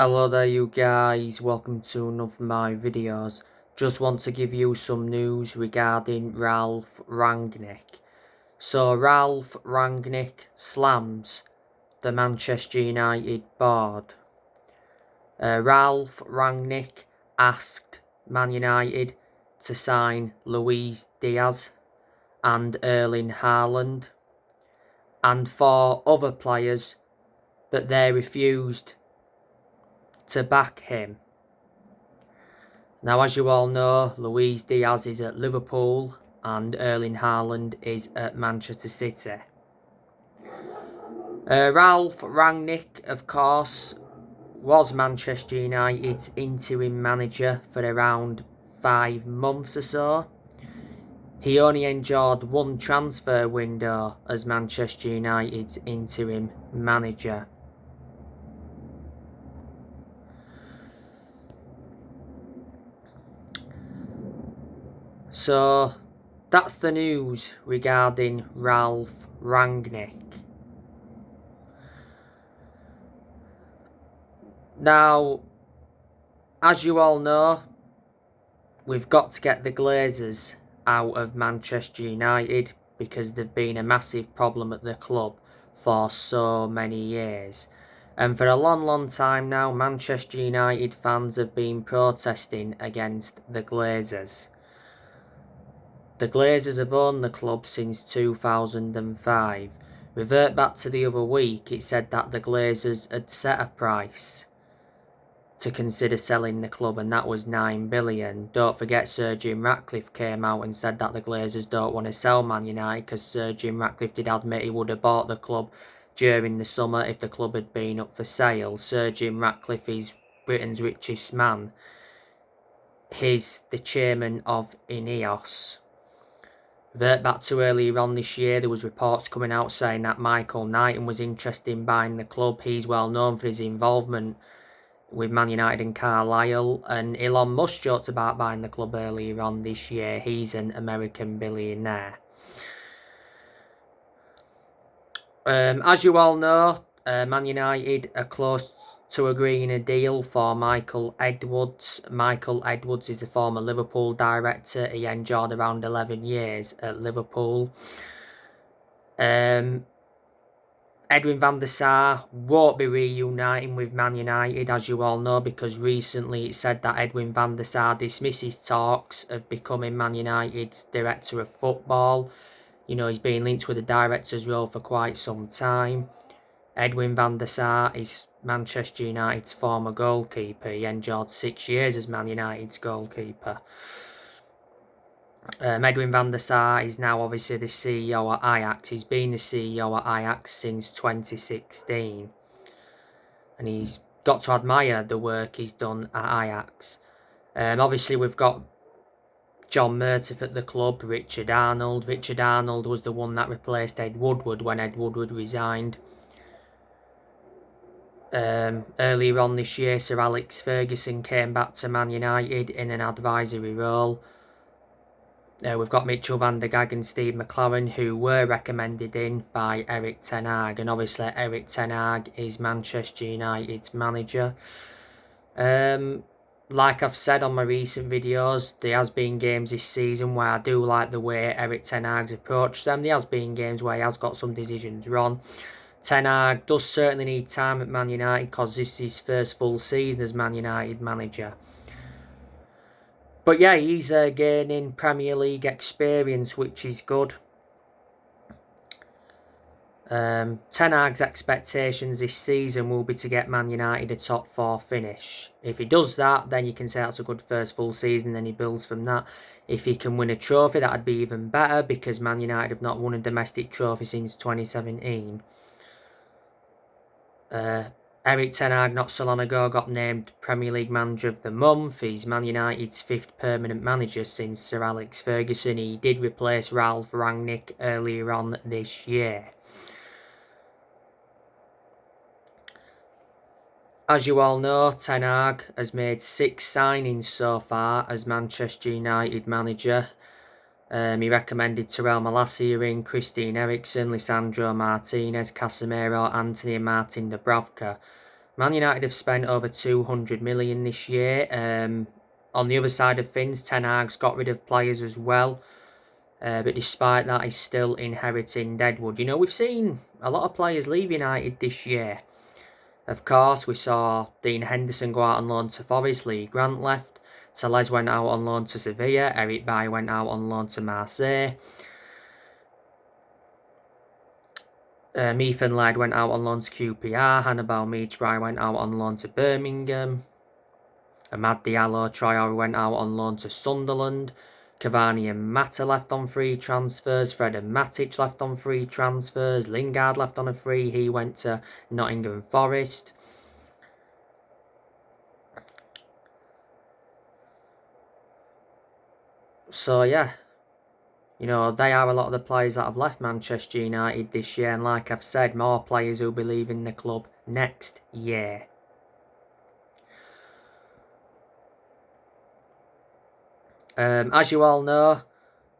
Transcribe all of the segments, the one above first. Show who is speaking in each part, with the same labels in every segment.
Speaker 1: Hello there you guys, welcome to another of my videos. Just want to give you some news regarding Ralf Rangnick. So Ralf Rangnick slams the Manchester United board. Ralf Rangnick asked Man United to sign Luis Diaz and Erling Haaland and 4 other players, but they refused to back him. Now, as you all know, Luis Diaz is at Liverpool and Erling Haaland is at Manchester City. Ralf Rangnick, of course, was Manchester United's interim manager for around 5 months or so. He only enjoyed one transfer window as Manchester United's interim manager. So, that's the news regarding Ralf Rangnick. Now, as you all know, we've got to get the Glazers out of Manchester United because they've been a massive problem at the club for so many years. And for a long time now, Manchester United fans have been protesting against the Glazers. The Glazers have owned the club since 2005. Revert back to the other week, it said that the Glazers had set a price to consider selling the club, and that was 9 billion. Don't forget Sir Jim Ratcliffe came out and said that the Glazers don't want to sell Man United because Sir Jim Ratcliffe did admit he would have bought the club during the summer if the club had been up for sale. Sir Jim Ratcliffe is Britain's richest man. He's the chairman of Ineos. Revert back to earlier on this year, there was reports coming out saying that Michael Knighton was interested in buying the club. He's well known for his involvement with Man United and Carlisle, and Elon Musk joked about buying the club earlier on this year. He's an American billionaire. As you all know, Man United are close to agreeing a deal for Michael Edwards. Michael Edwards is a former Liverpool director. He enjoyed around 11 years at Liverpool. Edwin van der Sar won't be reuniting with Man United, as you all know, because recently it said that Edwin van der Sar dismisses talks of becoming Man United's director of football. You know, he's been linked with the director's role for quite some time. Edwin van der Sar is Manchester United's former goalkeeper. He enjoyed 6 years as Man United's goalkeeper. Edwin van der Sar is now obviously the CEO at Ajax. He's been the CEO at Ajax since 2016. And he's got to admire the work he's done at Ajax. Obviously we've got John Murtough at the club, Richard Arnold. Richard Arnold was the one that replaced Ed Woodward when Ed Woodward resigned. Earlier on this year, Sir Alex Ferguson came back to Man United in an advisory role. We've got Mitchell van der Gaag and Steve McLaren, who were recommended in by Erik ten Hag, and obviously Erik ten Hag is Manchester United's manager. Like I've said on my recent videos, there has been games this season where I do like the way Erik ten Hag's approached them. There has been games where he has got some decisions wrong. Ten Hag does certainly need time at Man United because this is his first full season as Man United manager. But yeah, he's gaining Premier League experience, which is good. Ten Hag's expectations this season will be to get Man United a top 4 finish. If he does that, then you can say that's a good first full season, then he builds from that. If he can win a trophy, that'd be even better, because Man United have not won a domestic trophy since 2017. Erik ten Hag not so long ago got named Premier League Manager of the Month. He's Man United's 5th permanent manager since Sir Alex Ferguson. He did replace Ralf Rangnick earlier on this year. As you all know, Ten Hag has made 6 signings so far as Manchester United manager. He recommended Terrell Malacia in, Christian Eriksen, Lisandro Martinez, Casemiro, Anthony and Martin Dubravka. Man United have spent over 200 million this year. On the other side of things, Ten Hag's got rid of players as well. But despite that, he's still inheriting Deadwood. You know, we've seen a lot of players leave United this year. Of course, we saw Dean Henderson go out on loan to Forest, Lee Grant left, Tellez went out on loan to Sevilla, Eric Bailly went out on loan to Marseille. Ethan Laird went out on loan to QPR, Hannibal Mejbri went out on loan to Birmingham. Amad Diallo Traore went out on loan to Sunderland. Cavani and Mata left on free transfers. Fred and Matic left on free transfers. Lingard left on a free. He went to Nottingham Forest. So yeah, you know, they are a lot of the players that have left Manchester United this year. And like I've said, more players will be leaving the club next year. As you all know,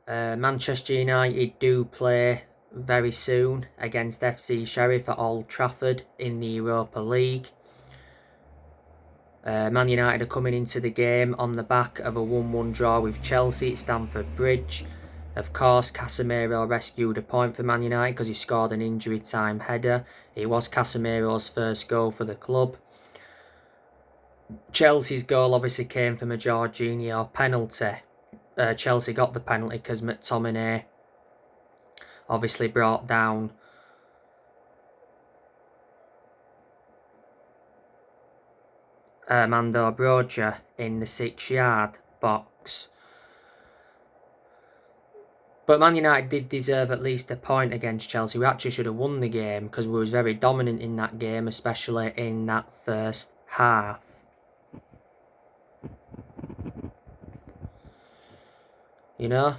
Speaker 1: Manchester United do play very soon against FC Sheriff at Old Trafford in the Europa League. Man United are coming into the game on the back of a 1-1 draw with Chelsea at Stamford Bridge. Of course, Casemiro rescued a point for Man United because he scored an injury time header. It was Casemiro's first goal for the club. Chelsea's goal obviously came from a Jorginho penalty. Chelsea got the penalty because McTominay obviously brought down Mando Broja in the 6-yard box. But Man United did deserve at least a point against Chelsea. We actually should have won the game because we was very dominant in that game, especially in that first half. You know?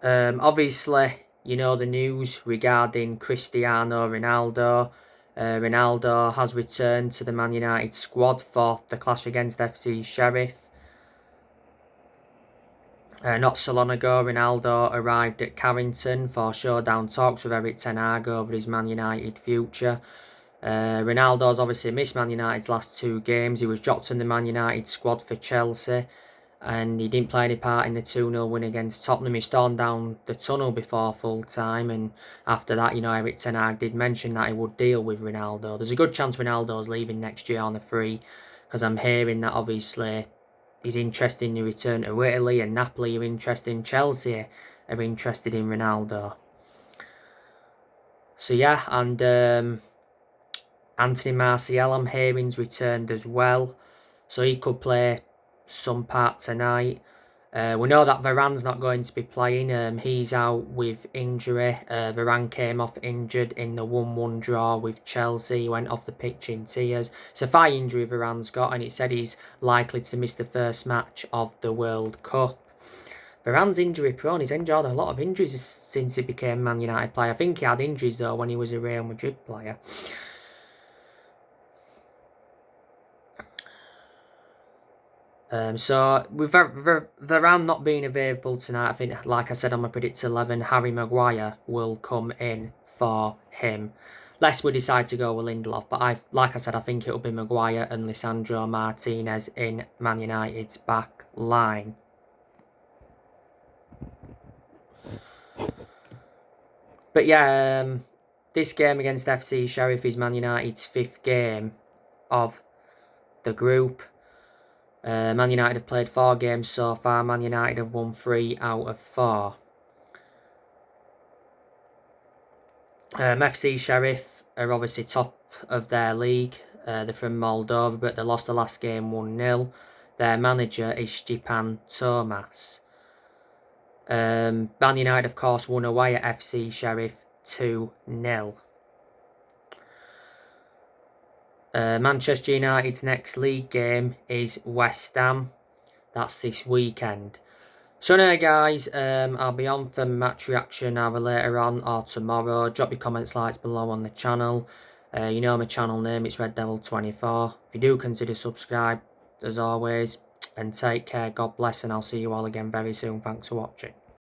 Speaker 1: Obviously, you know the news regarding Cristiano Ronaldo. Ronaldo has returned to the Man United squad for the clash against FC Sheriff. Not so long ago, Ronaldo arrived at Carrington for showdown talks with Eric Ten Hag over his Man United future. Ronaldo's obviously missed Man United's last 2 games. He was dropped from the Man United squad for Chelsea, and he didn't play any part in the 2-0 win against Tottenham. He stormed down the tunnel before full time, and after that, you know, Eric Ten Hag did mention that he would deal with Ronaldo. There's a good chance Ronaldo's leaving next year on a free, because I'm hearing that obviously he's interested in the return to Italy, and Napoli are interested in Chelsea, are interested in Ronaldo. So yeah, and Anthony Martial, I'm hearing's returned as well, so he could play some part tonight. We know that Varane's not going to be playing. He's out with injury. Varane came off injured in the 1-1 draw with Chelsea. He went off the pitch in tears. It's a thigh injury Varane's got, and it said he's likely to miss the first match of the World Cup. Varane's injury prone. He's endured a lot of injuries since he became Man United player. I think he had injuries though when he was a Real Madrid player. So with Varane not being available tonight, I think, like I said on my Predict 11, Harry Maguire will come in for him. Lest we decide to go with Lindelof, but like I said, I think it'll be Maguire and Lisandro Martinez in Man United's back line. But yeah, this game against FC Sheriff is Man United's 5th game of the group. Man United have played 4 games so far. Man United have won 3 out of 4. FC Sheriff are obviously top of their league. They're from Moldova, but they lost the last game 1-0. Their manager is Stepan Tomas. Man United, of course, won away at FC Sheriff 2-0. Manchester United's next league game is West Ham. That's this weekend. So anyway guys, I'll be on for match reaction either later on or tomorrow. Drop your comments, likes below on the channel. You know my channel name, it's Red Devil 24. If you do consider subscribe, as always, and take care. God bless, and I'll see you all again very soon. Thanks for watching.